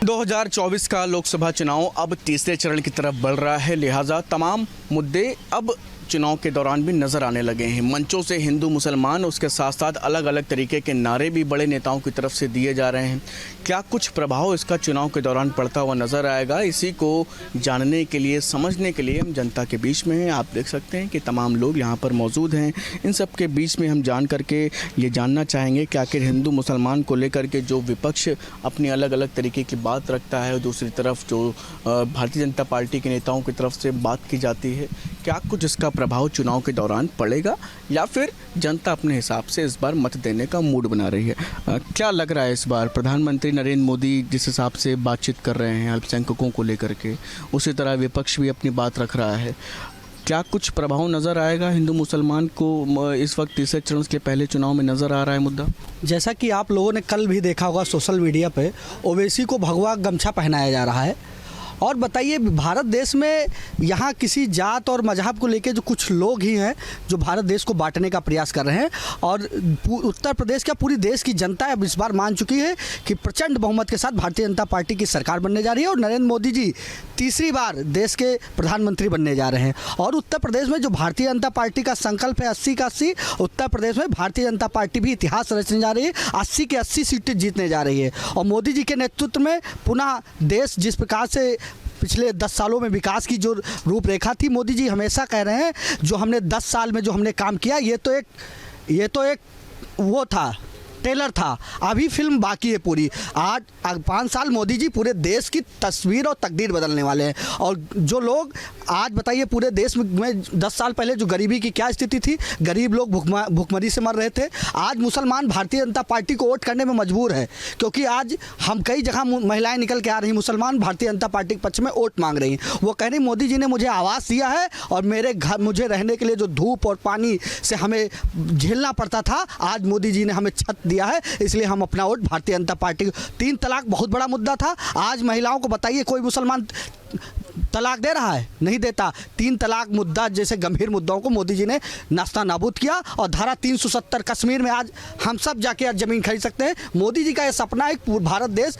2024 का लोकसभा चुनाव अब तीसरे चरण की तरफ बढ़ रहा है, लिहाजा तमाम मुद्दे अब चुनाव के दौरान भी नज़र आने लगे हैं। मंचों से हिंदू मुसलमान, उसके साथ साथ अलग अलग तरीके के नारे भी बड़े नेताओं की तरफ से दिए जा रहे हैं। क्या कुछ प्रभाव इसका चुनाव के दौरान पड़ता हुआ नज़र आएगा, इसी को जानने के लिए, समझने के लिए हम जनता के बीच में हैं। आप देख सकते हैं कि तमाम लोग यहाँ पर मौजूद हैं। इन सब के बीच में हम जान करके ये जानना चाहेंगे कि आखिर हिंदू मुसलमान को लेकर के जो विपक्ष अपनी अलग अलग तरीके की बात रखता है, दूसरी तरफ जो भारतीय जनता पार्टी के नेताओं की तरफ से बात की जाती है, क्या कुछ इसका प्रभाव चुनाव के दौरान पड़ेगा या फिर जनता अपने हिसाब से इस बार मत देने का मूड बना रही है। क्या लग रहा है इस बार प्रधानमंत्री नरेंद्र मोदी जिस हिसाब से बातचीत कर रहे हैं अल्पसंख्यकों को लेकर के, उसी तरह विपक्ष भी अपनी बात रख रहा है। क्या कुछ प्रभाव नज़र आएगा हिंदू मुसलमान को इस वक्त तीसरे चरण के पहले चुनाव में नज़र आ रहा है मुद्दा? जैसा कि आप लोगों ने कल भी देखा होगा सोशल मीडिया पे, ओवैसी को भगवा गमछा पहनाया जा रहा है। और बताइए, भारत देश में यहाँ किसी जात और मजहब को लेके जो कुछ लोग ही हैं जो भारत देश को बांटने का प्रयास कर रहे हैं, और उत्तर प्रदेश क्या पूरी देश की जनता अब इस बार मान चुकी है कि प्रचंड बहुमत के साथ भारतीय जनता पार्टी की सरकार बनने जा रही है और नरेंद्र मोदी जी तीसरी बार देश के प्रधानमंत्री बनने जा रहे हैं। और उत्तर प्रदेश में जो भारतीय जनता पार्टी का संकल्प है 80 का 80, उत्तर प्रदेश में भारतीय जनता पार्टी भी इतिहास रचने जा रही है, 80 के 80 सीटें जीतने जा रही है। और मोदी जी के नेतृत्व में पुनः देश जिस प्रकार से पिछले 10 सालों में विकास की जो रूपरेखा थी, मोदी जी हमेशा कह रहे हैं जो हमने 10 साल में जो हमने काम किया, ये तो एक वो था, ट्रेलर था, अभी फिल्म बाकी है पूरी। 5 साल मोदी जी पूरे देश की तस्वीर और तकदीर बदलने वाले हैं। और जो लोग आज बताइए पूरे देश में 10 साल पहले जो गरीबी की क्या स्थिति थी, गरीब लोग भुखमरी से मर रहे थे, आज मुसलमान भारतीय जनता पार्टी को वोट करने में मजबूर है, क्योंकि आज हम कई जगह महिलाएं निकल के आ रही, मुसलमान भारतीय जनता पार्टी के पक्ष में वोट मांग रही हैं। वो कह रही मोदी जी ने मुझे आवास दिया है और मेरे घर मुझे रहने के लिए जो धूप और पानी से हमें झेलना पड़ता था, आज मोदी जी ने हमें छत दिया है, इसलिए हम अपना वोट भारतीय जनता पार्टी को। 3 तलाक बहुत बड़ा मुद्दा था, आज महिलाओं को बताइए कोई मुसलमान तलाक दे रहा है? नहीं देता। 3 तलाक मुद्दा जैसे गंभीर मुद्दों को मोदी जी ने नास्ता नाबूद किया। और धारा 370 कश्मीर में आज हम सब जाके आज ज़मीन खरीद सकते हैं। मोदी जी का ये सपना है कि भारत देश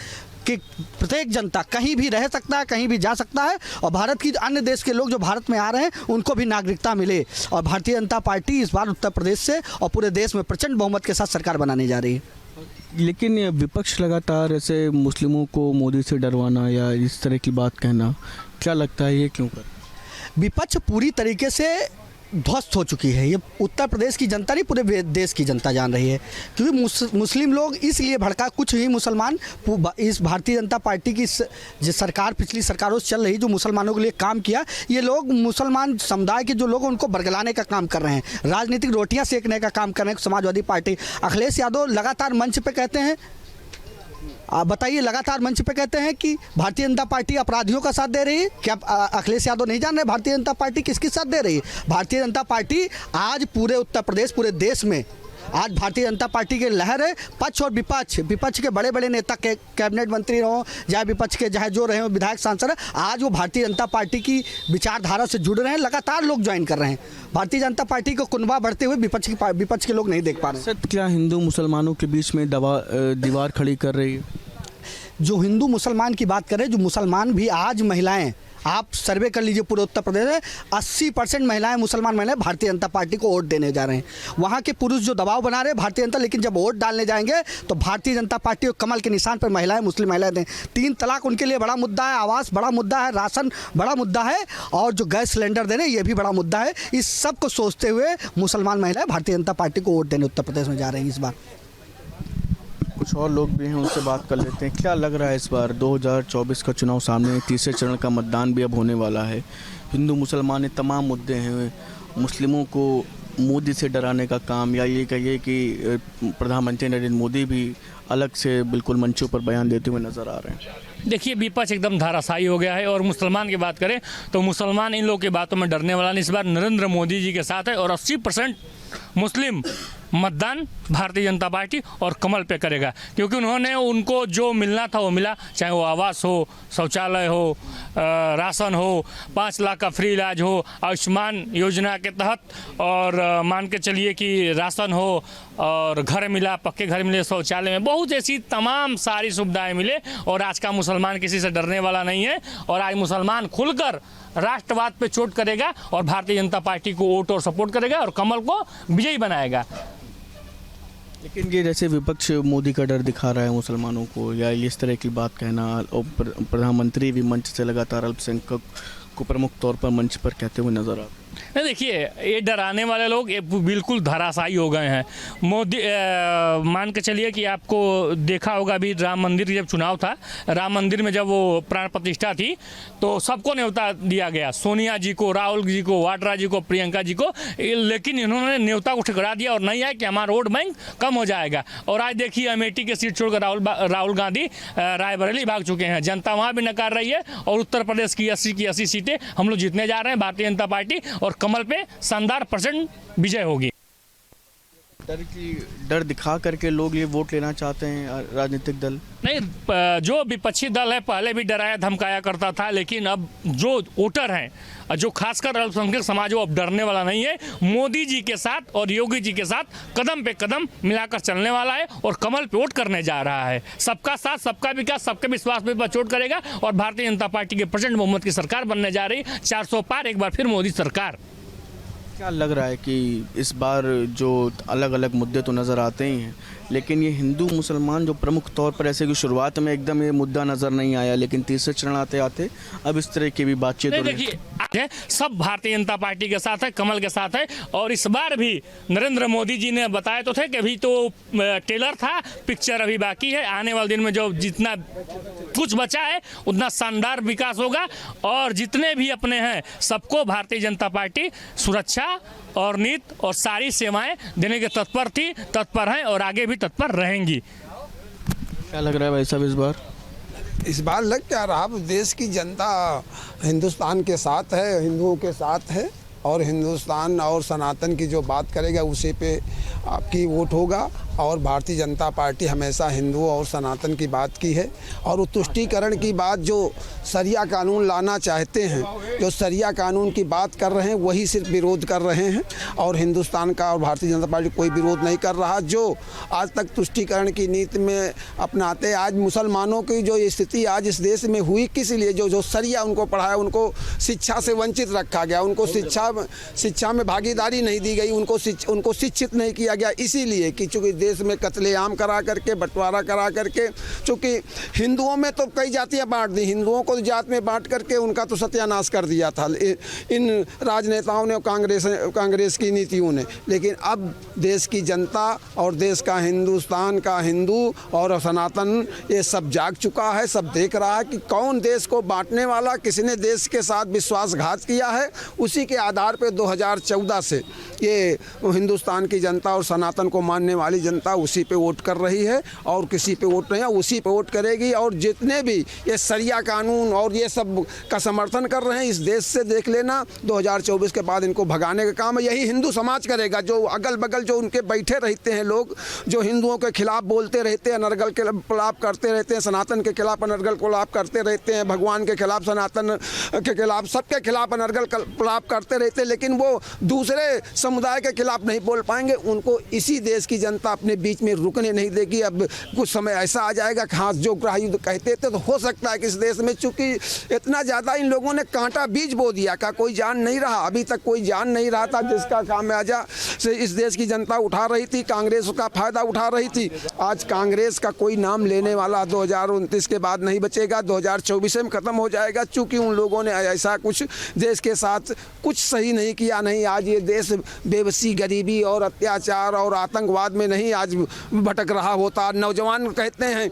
कि प्रत्येक जनता कहीं भी रह सकता है, कहीं भी जा सकता है, और भारत की अन्य देश के लोग जो भारत में आ रहे हैं उनको भी नागरिकता मिले। और भारतीय जनता पार्टी इस बार उत्तर प्रदेश से और पूरे देश में प्रचंड बहुमत के साथ सरकार बनाने जा रही है। लेकिन ये विपक्ष लगातार ऐसे मुस्लिमों को मोदी से डरवाना या इस तरह की बात कहना, क्या लगता है ये क्यों कर? विपक्ष पूरी तरीके से ध्वस्त हो चुकी है। ये उत्तर प्रदेश की जनता नहीं, पूरे देश की जनता जान रही है, क्योंकि मुस्लिम लोग इसलिए भड़का, कुछ ही मुसलमान इस भारतीय जनता पार्टी की जो सरकार पिछली सरकारों से चल रही, जो मुसलमानों के लिए काम किया, ये लोग मुसलमान समुदाय के जो लोग हैं उनको बरगलाने का काम कर रहे हैं, राजनीतिक रोटियां सेकने का काम कर रहे हैं। समाजवादी पार्टी अखिलेश यादव लगातार मंच पर कहते हैं, आप बताइए, लगातार मंच पे कहते हैं कि भारतीय जनता पार्टी अपराधियों का साथ दे रही है। क्या अखिलेश यादव नहीं जान रहे भारतीय जनता पार्टी किसके साथ दे रही है? भारतीय जनता पार्टी आज पूरे उत्तर प्रदेश, पूरे देश में आज भारतीय जनता पार्टी की लहर है। पक्ष और विपक्ष के बड़े बड़े नेता के कैबिनेट मंत्री हों, चाहे विपक्ष के चाहे जो रहे हो विधायक सांसद, आज वो भारतीय जनता पार्टी की विचारधारा से जुड़ रहे हैं। लगातार लोग ज्वाइन कर रहे हैं। भारतीय जनता पार्टी को कुनबा बढ़ते हुए विपक्ष के लोग नहीं देख पा रहे हैं। क्या हिंदू मुसलमानों के बीच में दीवार खड़ी कर रही है? जो हिंदू मुसलमान की बात करें, जो मुसलमान भी आज महिलाएं, आप सर्वे कर लीजिए पूरे उत्तर प्रदेश में 80% महिलाएं, मुसलमान महिलाएं भारतीय जनता पार्टी को वोट देने जा रहे हैं। वहाँ के पुरुष जो दबाव बना रहे हैं भारतीय जनता, लेकिन जब वोट डालने जाएंगे तो भारतीय जनता पार्टी को कमल के निशान पर महिलाएं, मुस्लिम महिलाएं दें। 3 तलाक उनके लिए बड़ा मुद्दा है, आवास बड़ा मुद्दा है, राशन बड़ा मुद्दा है, और जो गैस सिलेंडर देने ये भी बड़ा मुद्दा है। इस सब को सोचते हुए मुसलमान महिलाएं भारतीय जनता पार्टी को वोट देने उत्तर प्रदेश में जा रहे हैं इस बार। कुछ और लोग भी हैं, उनसे बात कर लेते हैं। क्या लग रहा है इस बार 2024 का चुनाव सामने, तीसरे चरण का मतदान भी अब होने वाला है, हिंदू मुसलमान ये तमाम मुद्दे हैं, मुस्लिमों को मोदी से डराने का काम, या ये कहिए कि प्रधानमंत्री नरेंद्र मोदी भी अलग से बिल्कुल मंचों पर बयान देते हुए नज़र आ रहे हैं? देखिए, विपक्ष एकदम धाराशायी हो गया है। और मुसलमान की बात करें तो मुसलमान इन लोगों की बातों में डरने वाला नहीं, इस बार नरेंद्र मोदी जी के साथ है। और 80% मुस्लिम मतदान भारतीय जनता पार्टी और कमल पे करेगा, क्योंकि उन्होंने उनको जो मिलना था वो मिला, चाहे वो आवास हो, शौचालय हो, राशन हो, 5 लाख का फ्री इलाज हो, आयुष्मान योजना के तहत, और मान के चलिए कि राशन हो और घर मिला, पक्के घर मिले, शौचालय में बहुत ऐसी तमाम सारी सुविधाएं मिले। और आज का मुसलमान किसी से डरने वाला नहीं है, और आज मुसलमान खुलकर राष्ट्रवाद पे चोट करेगा और भारतीय जनता पार्टी को वोट और सपोर्ट करेगा और कमल को विजयी बनाएगा। लेकिन ये जैसे विपक्ष मोदी का डर दिखा रहा है मुसलमानों को, या इस तरह की बात कहना, और प्रधानमंत्री भी मंच से लगातार अल्पसंख्यक को प्रमुख तौर पर मंच पर कहते हुए नजर आ। नहीं, देखिए, ये डराने वाले लोग ये बिल्कुल धराशायी हो गए हैं। मोदी मान के चलिए कि आपको देखा होगा, अभी राम मंदिर जब चुनाव था, राम मंदिर में जब वो प्राण प्रतिष्ठा थी तो सबको न्योता दिया गया, सोनिया जी को, राहुल जी को, वाड्रा जी को, प्रियंका जी को, लेकिन इन्होंने न्योता को ठुकरा दिया और नहीं आया कि हमारा वोट बैंक कम हो जाएगा। और आज देखिए, अमेठी की सीट छोड़कर राहुल गांधी रायबरेली भाग चुके हैं, जनता वहाँ भी नकार रही है। और उत्तर प्रदेश की 80 की 80 सीटें हम लोग जीतने जा रहे हैं, भारतीय जनता पार्टी और कमल पे शानदार % विजय होगी। डर दिखा करके लोग ये वोट लेना चाहते हैं राजनीतिक दल। नहीं, जो विपक्षी दल है पहले भी डराया धमकाया करता था, लेकिन अब जो वोटर हैं, जो खासकर अल्पसंख्यक समाज, वो अब डरने वाला नहीं है। मोदी जी के साथ और योगी जी के साथ कदम पे कदम मिलाकर चलने वाला है और कमल पे वोट करने जा रहा है। सबका साथ, सबका विकास, सबके विश्वास पे वोट करेगा और भारतीय जनता पार्टी के प्रचंड बहुमत की सरकार बनने जा रही, 400 पार, एक बार फिर मोदी सरकार। क्या लग रहा है कि इस बार जो अलग अलग मुद्दे तो नज़र आते ही हैं, लेकिन ये हिंदू मुसलमान जो प्रमुख तौर पर, ऐसे कि शुरुआत में एकदम ये मुद्दा नज़र नहीं आया, लेकिन तीसरे चरण आते आते अब इस तरह की भी बातचीत हो रही है। सब भारतीय जनता पार्टी के साथ है, कमल के साथ है। और इस बार भी नरेंद्र मोदी जी ने बताया तो थे कि अभी तो ट्रेलर था, पिक्चर अभी बाकी है, आने वाले दिन में जो जितना कुछ बचा है उतना शानदार विकास होगा। और जितने भी अपने हैं सबको भारतीय जनता पार्टी सुरक्षा और नीति और सारी सेवाएं देने के तत्पर हैं और आगे भी तत्पर रहेंगी। क्या लग रहा है भाई साहब इस बार लग क्या रहा, देश की जनता हिंदुस्तान के साथ है, हिंदुओं के साथ है, और हिंदुस्तान और सनातन की जो बात करेगा उसी पे आपकी वोट होगा। और भारतीय जनता पार्टी हमेशा हिंदुओं और सनातन की बात की है। और तुष्टीकरण की बात, जो शरिया कानून लाना चाहते हैं, जो शरिया कानून की बात कर रहे हैं, वही सिर्फ विरोध कर रहे हैं। और हिंदुस्तान का और भारतीय जनता पार्टी कोई विरोध नहीं कर रहा। जो आज तक तुष्टीकरण की नीति में अपनाते, आज मुसलमानों की जो स्थिति आज इस देश में हुई, किस लिए, जो शरिया उनको पढ़ाया, उनको शिक्षा से वंचित रखा गया, उनको शिक्षा में भागीदारी नहीं दी गई, उनको शिक्षित नहीं किया गया, इसीलिए कि चूँकि देश में कत्लेआम करा करके, बंटवारा करा करके, चूँकि हिंदुओं में तो कई जातियां बांट दी, हिंदुओं को जात में बांट करके उनका तो सत्यानाश कर दिया था इन राजनेताओं ने, कांग्रेस की नीतियों ने। लेकिन अब देश की जनता और देश का, हिंदुस्तान का हिंदू और सनातन, ये सब जाग चुका है, सब देख रहा है कि कौन देश को बांटने वाला, किसने देश के साथ विश्वासघात किया है। उसी के आधार पर 2014 से ये हिंदुस्तान की जनता और सनातन को मानने वाली जनता उसी पे वोट कर रही है, और किसी पे वोट नहीं है, उसी पे वोट करेगी। और जितने भी ये शरिया कानून और ये सब का समर्थन कर रहे हैं, इस देश से देख लेना 2024 के बाद इनको भगाने का काम यही हिंदू समाज करेगा। जो अगल बगल जो उनके बैठे रहते हैं लोग, जो हिंदुओं के खिलाफ बोलते रहते हैं, अनर्गल के खिलाफ करते रहते हैं, सनातन के खिलाफ अनर्गल खिलाफ करते रहते हैं, भगवान के खिलाफ, सनातन के खिलाफ, सबके खिलाफ अनर्गल खिलाफ करते रहते हैं, लेकिन वो दूसरे समुदाय के खिलाफ नहीं बोल पाएंगे। उनको इसी देश की जनता अपने बीच में रुकने नहीं देगी। अब कुछ समय ऐसा आ जाएगा कि हाँ, जो गृह युद्ध कहते थे, तो हो सकता है कि इस देश में, चूंकि इतना ज़्यादा इन लोगों ने कांटा बीज बो दिया का कोई जान नहीं रहा, अभी तक कोई जान नहीं रहा था, जिसका खामियाजा से इस देश की जनता उठा रही थी, कांग्रेस का फायदा उठा रही थी। आज कांग्रेस का कोई नाम लेने वाला 2029 के बाद नहीं बचेगा, 2024 में ख़त्म हो जाएगा, चूँकि उन लोगों ने ऐसा कुछ देश के साथ कुछ सही नहीं किया। नहीं, आज ये देश बेबसी, गरीबी और अत्याचार और आतंकवाद में नहीं, आज भटक रहा होता। नौजवान कहते हैं,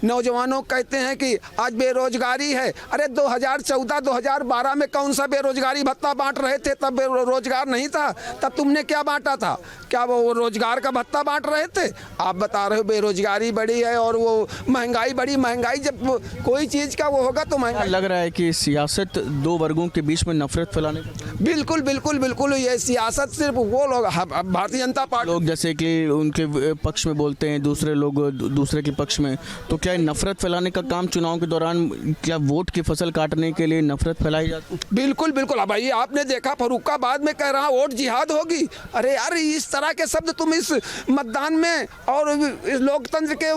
नौजवानों कहते हैं कि आज बेरोजगारी है। अरे 2014-2012 में कौन सा बेरोजगारी भत्ता बांट रहे थे? तब रोजगार नहीं था, तब तुमने क्या बांटा था? क्या वो रोजगार का भत्ता बांट रहे थे? आप बता रहे हो बेरोजगारी बढ़ी है और वो महंगाई बढ़ी। महंगाई जब कोई चीज़ का वो होगा तो महंगाई। लग रहा है कि सियासत दो वर्गों के बीच में नफरत फैलाने का। बिल्कुल बिल्कुल बिल्कुल, ये सियासत सिर्फ वो लोग, भारतीय जनता पार्टी लोग जैसे कि उनके पक्ष में बोलते हैं, दूसरे लोग दूसरे के पक्ष में, तो क्या नफरत फैलाने का काम चुनाव के दौरान, क्या वोट की फसल काटने के लिए नफरत फैलाई जाती है? बिल्कुल बिल्कुल। अब भाई आपने देखा फर्रुखाबाद में कह रहा वोट जिहाद होगी। अरे यार, इस तरह के शब्द तुम इस मतदान में और इस लोकतंत्र के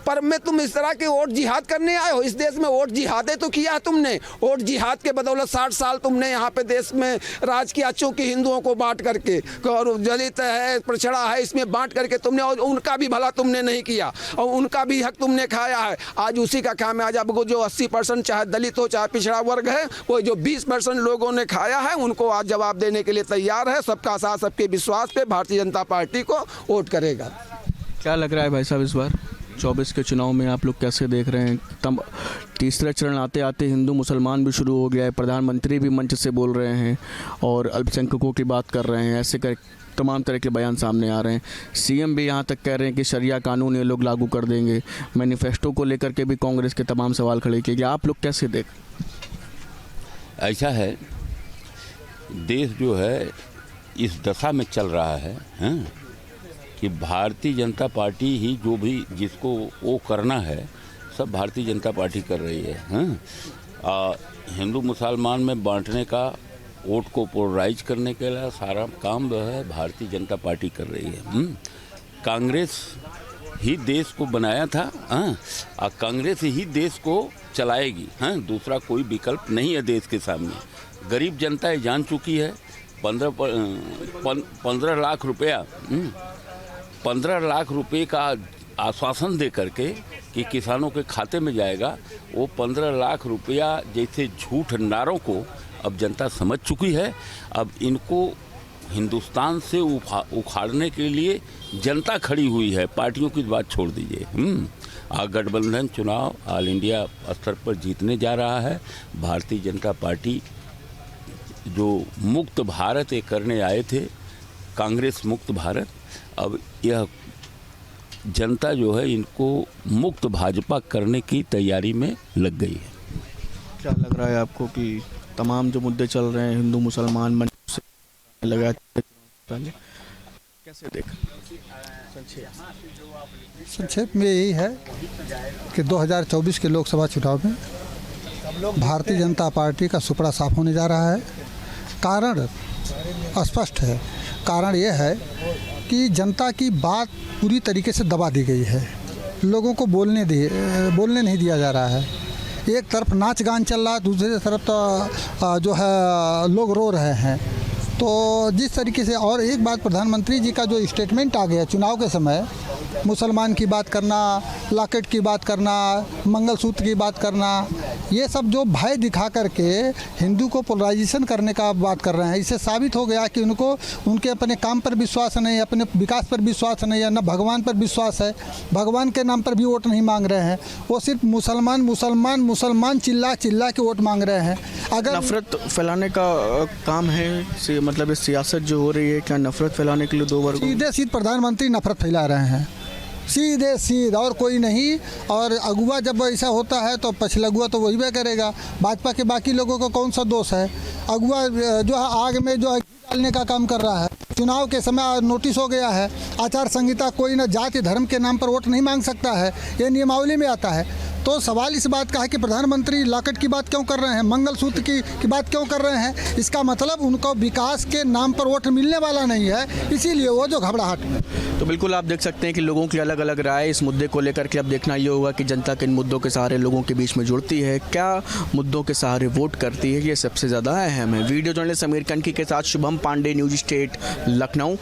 पर्व में तुम इस तरह के वोट जिहाद करने आए हो? इस देश में वोट जिहादे तो किया तुमने। वोट जिहाद के बदौलत 60 साल तुमने यहाँ पे देश में राज किया, चूंकि हिंदुओं को बांट करके, और दलित है, पिछड़ा है, इसमें बांट करके तुमने, और उनका भी भला तुमने नहीं किया और उनका भी हक तुमने खाया है। आज उसी का काम है। आज अब जो 80% चाहे दलित हो चाहे पिछड़ा वर्ग है, वो जो 20% लोगों ने खाया है, उनको आज जवाब देने के लिए तैयार है। सबका साथ सबके विश्वास पे भारतीय जनता पार्टी को वोट करेगा। क्या लग रहा है भाई साहब, इस बार 24 के चुनाव में आप लोग कैसे देख रहे हैं? तब तीसरा चरण आते आते हिंदू मुसलमान भी शुरू हो गया है, प्रधानमंत्री भी मंच से बोल रहे हैं और अल्पसंख्यकों की बात कर रहे हैं, ऐसे कर तमाम तरह के बयान सामने आ रहे हैं। सीएम भी यहाँ तक कह रहे हैं कि शरिया कानून ये लोग लागू कर देंगे। मैनिफेस्टो को लेकर के भी कांग्रेस के तमाम सवाल खड़े किए गए। आप लोग कैसे देख? ऐसा है, देश जो है इस दशा में चल रहा है, कि भारतीय जनता पार्टी ही जो भी जिसको वो करना है सब भारतीय जनता पार्टी कर रही है। हिंदू मुसलमान में बांटने का, वोट को पोलराइज करने के लिए सारा काम जो है भारतीय जनता पार्टी कर रही है। कांग्रेस ही देश को बनाया था, और कांग्रेस ही देश को चलाएगी। दूसरा कोई विकल्प नहीं है देश के सामने। गरीब जनता ये जान चुकी है। 15 लाख रुपया 15 लाख रुपए का आश्वासन दे करके कि किसानों के खाते में जाएगा, वो 15 लाख रुपया जैसे झूठ नारों को अब जनता समझ चुकी है। अब इनको हिंदुस्तान से उखाड़ने के लिए जनता खड़ी हुई है। पार्टियों की बात छोड़ दीजिए। गठबंधन चुनाव ऑल इंडिया स्तर पर जीतने जा रहा है। भारतीय जनता पार्टी जो मुक्त भारत ये करने आए थे, कांग्रेस मुक्त भारत, अब यह जनता जो है इनको मुक्त भाजपा करने की तैयारी में लग गई है। क्या लग रहा है आपको कि तमाम जो मुद्दे चल रहे हैं हिंदू मुसलमान मंच से लगा पहले, कैसे देख? संक्षेप में यही है कि 2024 के लोकसभा चुनाव में भारतीय जनता पार्टी का सुपड़ा साफ होने जा रहा है। कारण स्पष्ट है। कारण यह है कि जनता की बात पूरी तरीके से दबा दी गई है। लोगों को बोलने नहीं दिया जा रहा है। एक तरफ नाच गान चल रहा है, दूसरी तरफ तो जो है लोग रो रहे हैं। तो जिस तरीके से, और एक बात, प्रधानमंत्री जी का जो स्टेटमेंट आ गया चुनाव के समय, मुसलमान की बात करना, लॉकेट की बात करना, मंगलसूत्र की बात करना, ये सब जो भय दिखा करके हिंदू को पोलराइजेशन करने का बात कर रहे हैं, इससे साबित हो गया कि उनको उनके अपने काम पर विश्वास नहीं, अपने विकास पर विश्वास नहीं है, न भगवान पर विश्वास है। भगवान के नाम पर भी वोट नहीं मांग रहे हैं। वो सिर्फ मुसलमान मुसलमान मुसलमान चिल्ला चिल्ला के वोट मांग रहे हैं। अगर नफरत फैलाने का काम है, मतलब ये सियासत जो हो रही है, क्या नफरत फैलाने के लिए दो वर्ग? सीधे सीधे प्रधानमंत्री नफरत फैला रहे हैं, सीधे सीधे, और कोई नहीं। और अगुआ जब ऐसा होता है तो पछलगुआ तो वही भी करेगा। भाजपा के बाकी लोगों को कौन सा दोष है? अगुआ जो है आग में जो है डालने का काम कर रहा है। चुनाव के समय नोटिस हो गया है, आचार संहिता, कोई ना जाति धर्म के नाम पर वोट नहीं मांग सकता है, ये नियमावली में आता है। तो सवाल इस बात का है कि प्रधानमंत्री लॉकेट की बात क्यों कर रहे हैं, मंगलसूत्र की बात क्यों कर रहे हैं? इसका मतलब उनको विकास के नाम पर वोट मिलने वाला नहीं है, इसीलिए वो जो घबराहट। तो बिल्कुल आप देख सकते हैं कि लोगों की अलग अलग राय इस मुद्दे को लेकर के। अब देखना ये होगा कि जनता किन मुद्दों के सहारे लोगों के बीच में जुड़ती है, क्या मुद्दों के सहारे वोट करती है, ये सबसे ज़्यादा अहम है। वीडियो जर्नलिस्ट समीर कनकी के साथ शुभम पांडे, न्यूज स्टेट, लखनऊ।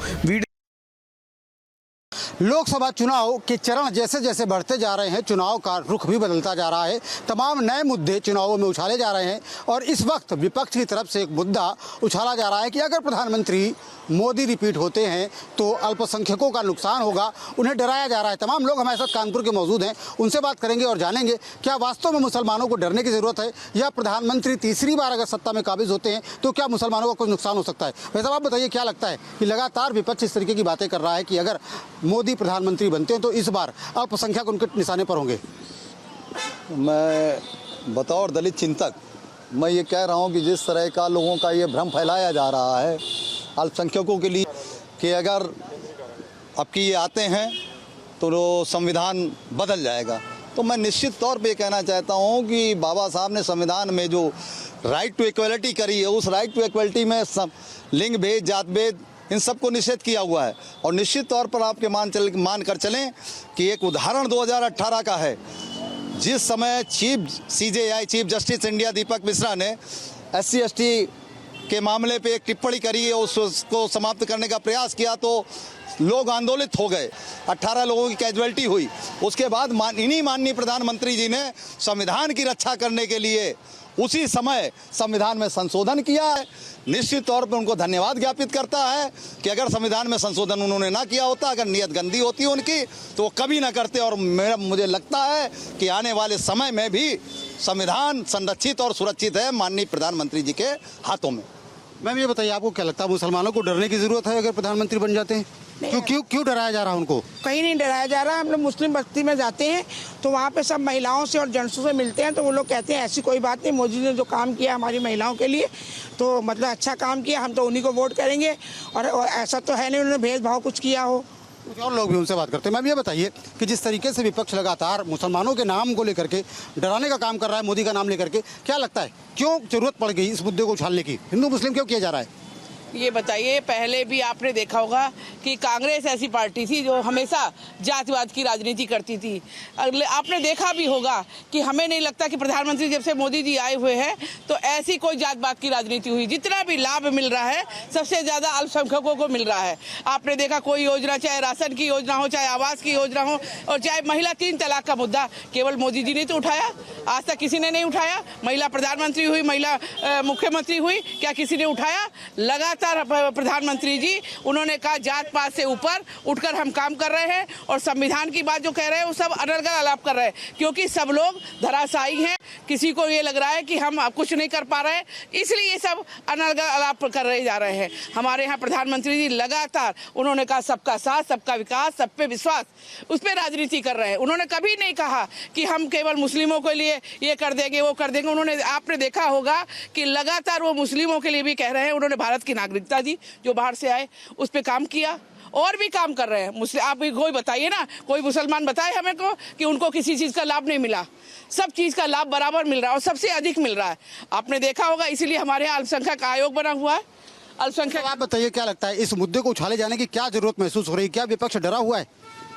लोकसभा चुनाव के चरण जैसे जैसे बढ़ते जा रहे हैं, चुनाव का रुख भी बदलता जा रहा है। तमाम नए मुद्दे चुनावों में उछाले जा रहे हैं और इस वक्त विपक्ष की तरफ से एक मुद्दा उछाला जा रहा है कि अगर प्रधानमंत्री मोदी रिपीट होते हैं तो अल्पसंख्यकों का नुकसान होगा, उन्हें डराया जा रहा है। तमाम लोग हमारे साथ कानपुर के मौजूद हैं, उनसे बात करेंगे और जानेंगे क्या वास्तव में मुसलमानों को डरने की ज़रूरत है या प्रधानमंत्री तीसरी बार अगर सत्ता में काबिज होते हैं तो क्या मुसलमानों का कुछ नुकसान हो सकता है। वैसे आप बताइए, क्या लगता है कि लगातार विपक्ष इस तरीके की बातें कर रहा है कि अगर मोदी प्रधानमंत्री बनते हैं तो इस बार अल्पसंख्यक उनके निशाने पर होंगे? मैं बतौर दलित चिंतक मैं ये कह रहा हूँ कि जिस तरह का लोगों का ये भ्रम फैलाया जा रहा है अल्पसंख्यकों के लिए कि अगर अब की ये आते हैं तो संविधान बदल जाएगा, तो मैं निश्चित तौर पे कहना चाहता हूँ कि बाबा साहब ने संविधान में जो राइट टू इक्वलिटी करी है, उस राइट टू इक्वलिटी में लिंग भेद, जात भेद, इन सबको निषेध किया हुआ है। और निश्चित तौर पर आपके मान कर चलें कि एक उदाहरण 2018 का है, जिस समय CJI चीफ जस्टिस इंडिया दीपक मिश्रा ने SC/ST के मामले पे एक टिप्पणी करी है, उसको समाप्त करने का प्रयास किया तो लोग आंदोलित हो गए, 18 लोगों की कैजुअलिटी हुई। उसके बाद इन्हीं माननीय प्रधानमंत्री जी ने संविधान की रक्षा करने के लिए उसी समय संविधान में संशोधन किया है। निश्चित तौर पर उनको धन्यवाद ज्ञापित करता है कि अगर संविधान में संशोधन उन्होंने ना किया होता, अगर नीयत गंदी होती उनकी तो वो कभी ना करते। और मुझे लगता है कि आने वाले समय में भी संविधान संरक्षित और सुरक्षित है माननीय प्रधानमंत्री जी के हाथों में। मैम ये बताइए, आपको क्या लगता है मुसलमानों को डरने की ज़रूरत है अगर प्रधानमंत्री बन जाते हैं? क्यों डराया जा रहा है उनको? कहीं नहीं डराया जा रहा है। हम लोग मुस्लिम बस्ती में जाते हैं तो वहाँ पे सब महिलाओं से और जेंट्सों से मिलते हैं तो वो लोग कहते हैं ऐसी कोई बात नहीं, मोदी ने जो काम किया हमारी महिलाओं के लिए तो मतलब अच्छा काम किया, हम तो उन्हीं को वोट करेंगे। और ऐसा तो है नहीं उन्होंने भेदभाव कुछ किया हो। कुछ और लोग भी उनसे बात करते हैं। मैम ये बताइए कि जिस तरीके से विपक्ष लगातार मुसलमानों के नाम को लेकर के डराने का काम कर रहा है, मोदी का नाम लेकर के, क्या लगता है क्यों जरूरत पड़ गई इस मुद्दे को उछालने की? हिंदू मुस्लिम क्यों किया जा रहा है? ये बताइए, पहले भी आपने देखा होगा कि कांग्रेस ऐसी पार्टी थी जो हमेशा जातिवाद की राजनीति करती थी। आपने देखा भी होगा कि हमें नहीं लगता कि प्रधानमंत्री जब से मोदी जी आए हुए हैं तो ऐसी कोई जातवाद की राजनीति हुई। जितना भी लाभ मिल रहा है सबसे ज़्यादा अल्पसंख्यकों को मिल रहा है। आपने देखा कोई योजना, चाहे राशन की योजना हो, चाहे आवास की योजना हो और चाहे महिला 3 तलाक का मुद्दा, केवल मोदी जी ने तो उठाया, आज तक किसी ने नहीं उठाया। महिला प्रधानमंत्री हुई, महिला मुख्यमंत्री हुई, क्या किसी ने उठाया? लगातार प्रधानमंत्री जी उन्होंने कहा जात पात से ऊपर उठकर हम काम कर रहे हैं और संविधान की बात जो कह रहे हैं वो सब अनर्गल आलाप कर रहे हैं, क्योंकि सब लोग धराशायी हैं। किसी को ये लग रहा है कि हम कुछ नहीं कर पा रहे हैं, इसलिए ये सब अनर्गल आलाप कर रहे जा रहे हैं। हमारे यहाँ प्रधानमंत्री जी लगातार उन्होंने कहा सबका साथ, सबका विकास, सब पे विश्वास, उस पर राजनीति कर रहे हैं। उन्होंने कभी नहीं कहा कि हम केवल मुस्लिमों के लिए ये कर देंगे वो कर देंगे। उन्होंने, आपने देखा होगा कि लगातार वो मुस्लिमों के लिए भी कह रहे हैं। उन्होंने भारत की नागरिकता दी, जो बाहर से आए उस पर काम किया और भी काम कर रहे हैं। आप कोई बताइए ना, कोई मुसलमान बताए हमें को कि उनको किसी चीज़ का लाभ नहीं मिला। सब चीज़ का लाभ बराबर मिल रहा है और सबसे अधिक मिल रहा है। आपने देखा होगा, इसीलिए हमारे यहाँ अल्पसंख्यक आयोग बना हुआ है। अल्पसंख्यक, आप बताइए क्या लगता है इस मुद्दे को उछाले जाने की क्या जरूरत महसूस हो रही है? क्या विपक्ष डरा हुआ है?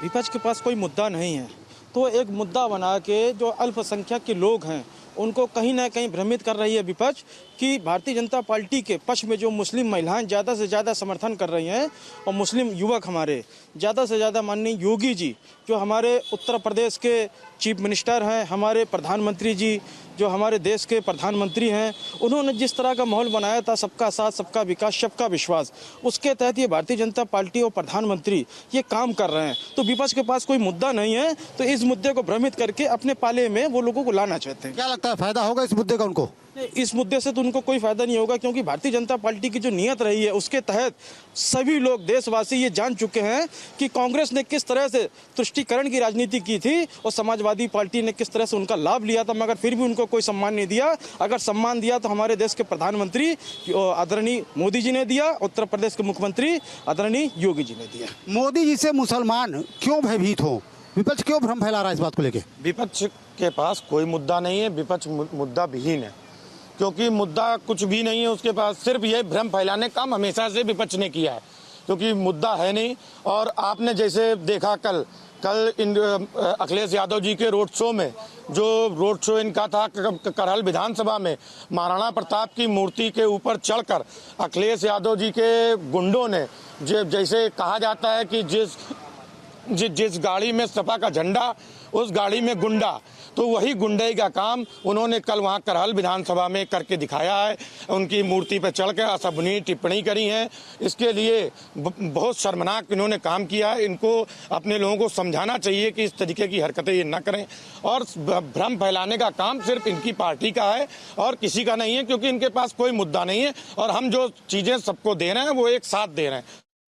विपक्ष के पास कोई मुद्दा नहीं है, तो एक मुद्दा बना के जो अल्पसंख्यक के लोग हैं उनको कहीं ना कहीं भ्रमित कर रही है विपक्ष कि भारतीय जनता पार्टी के पक्ष में जो मुस्लिम महिलाएं ज़्यादा से ज़्यादा समर्थन कर रही हैं और मुस्लिम युवक हमारे ज़्यादा से ज़्यादा माननीय योगी जी जो हमारे उत्तर प्रदेश के चीफ मिनिस्टर हैं, हमारे प्रधानमंत्री जी जो हमारे देश के प्रधानमंत्री हैं, उन्होंने जिस तरह का माहौल बनाया था सबका साथ, सबका विकास, सबका विश्वास, उसके तहत ये भारतीय जनता पार्टी और प्रधानमंत्री ये काम कर रहे हैं। तो विपक्ष के पास कोई मुद्दा नहीं है, तो इस मुद्दे को भ्रमित करके अपने पाले में वो लोगों को लाना चाहते हैं। क्या लगता है फायदा होगा इस मुद्दे का उनको? इस मुद्दे से तो उनको कोई फायदा नहीं होगा, क्योंकि भारतीय जनता पार्टी की जो नीयत रही है उसके तहत सभी लोग देशवासी ये जान चुके हैं कि कांग्रेस ने किस तरह से तुष्टीकरण की राजनीति की थी और समाजवादी पार्टी ने किस तरह से उनका लाभ लिया था, मगर फिर भी उनको कोई सम्मान नहीं दिया। अगर सम्मान दिया तो हमारे देश के प्रधानमंत्री आदरणीय मोदी जी ने दिया, उत्तर प्रदेश के मुख्यमंत्री आदरणीय योगी जी ने दिया। मोदी जी से मुसलमान क्यों भयभीत हो? विपक्ष क्यों भ्रम फैला रहा है इस बात को लेकर? विपक्ष के पास कोई मुद्दा नहीं है, विपक्ष मुद्दा विहीन है, क्योंकि मुद्दा कुछ भी नहीं है उसके पास। सिर्फ ये भ्रम फैलाने का काम हमेशा से विपक्ष ने किया है, क्योंकि मुद्दा है नहीं। और आपने जैसे देखा कल अखिलेश यादव जी के रोड शो में, जो रोड शो इनका था करहल विधानसभा में, महाराणा प्रताप की मूर्ति के ऊपर चढ़कर अखिलेश यादव जी के गुंडों ने, जैसे कहा जाता है कि जिस गाड़ी में सपा का झंडा उस गाड़ी में गुंडा, तो वही गुंडे का काम उन्होंने कल वहाँ करहल विधानसभा में करके दिखाया है। उनकी मूर्ति पर चढ़कर असभनीय टिप्पणी करी है। इसके लिए बहुत शर्मनाक इन्होंने काम किया है। इनको अपने लोगों को समझाना चाहिए कि इस तरीके की हरकतें ये न करें, और भ्रम फैलाने का काम सिर्फ इनकी पार्टी का है और किसी का नहीं है, क्योंकि इनके पास कोई मुद्दा नहीं है और हम जो चीज़ें सबको दे रहे हैं वो एक साथ दे रहे हैं।